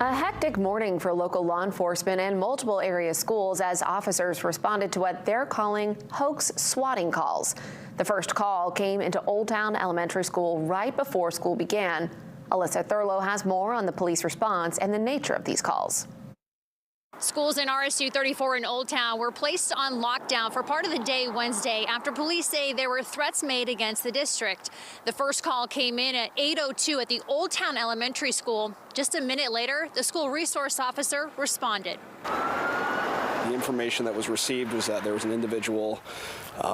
A hectic morning for local law enforcement and multiple area schools as officers responded to what they're calling hoax swatting calls. The first call came into Old Town Elementary School right before school began. Alyssa Thurlow has more on the police response and the nature of these calls. Schools in RSU 34 in Old Town were placed on lockdown for part of the day Wednesday after police say there were threats made against the district. The first call came in at 8:02 at the Old Town Elementary School. Just a minute later, the school resource officer responded. The information that was received was that there was an individual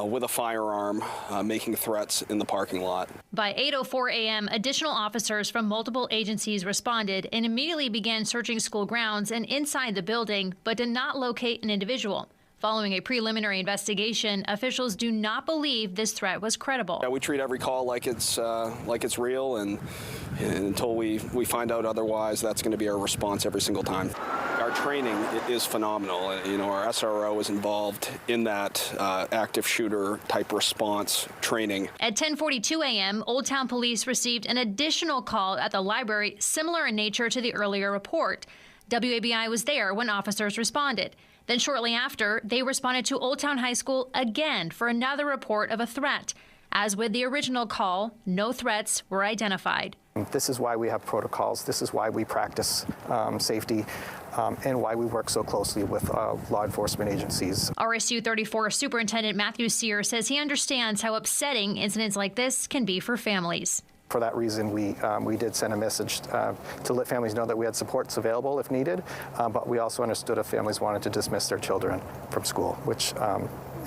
with a firearm making threats in the parking lot. By 8:04 a.m., additional officers from multiple agencies responded and immediately began searching school grounds and inside the building, but did not locate an individual. Following a preliminary investigation, officials do not believe this threat was credible. Yeah, we treat every call like it's real, and until we find out otherwise, that's going to be our response every single time. Our training is phenomenal. You know, our SRO is involved in that active shooter type response training. At 10:42 a.m., Old Town Police received an additional call at the library similar in nature to the earlier report. WABI was there when officers responded. Then shortly after, they responded to Old Town High School again for another report of a threat. As with the original call, no threats were identified. This is why we have protocols. This is why we practice safety and why we work so closely with law enforcement agencies. RSU 34 Superintendent Matthew Sear says he understands how upsetting incidents like this can be for families. For that reason, we did send a message to let families know that we had supports available if needed, but we also understood if families wanted to dismiss their children from school, which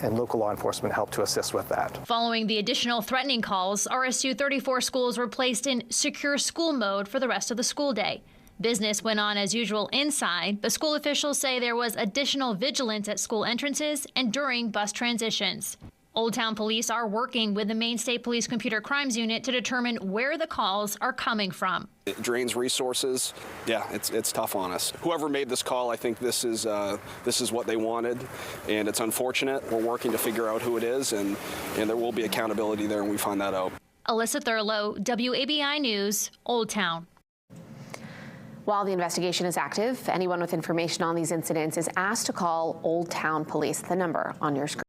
and local law enforcement helped to assist with that. Following the additional threatening calls, RSU 34 schools were placed in secure school mode for the rest of the school day. Business went on as usual inside, but school officials say there was additional vigilance at school entrances and during bus transitions. Old Town Police are working with the Maine State Police Computer Crimes Unit to determine where the calls are coming from. It drains resources. Yeah, it's tough on us. Whoever made this call, I think this is what they wanted, and it's unfortunate. We're working to figure out who it is, and there will be accountability there when we find that out. Alyssa Thurlow, WABI News, Old Town. While the investigation is active, anyone with information on these incidents is asked to call Old Town Police, the number on your screen.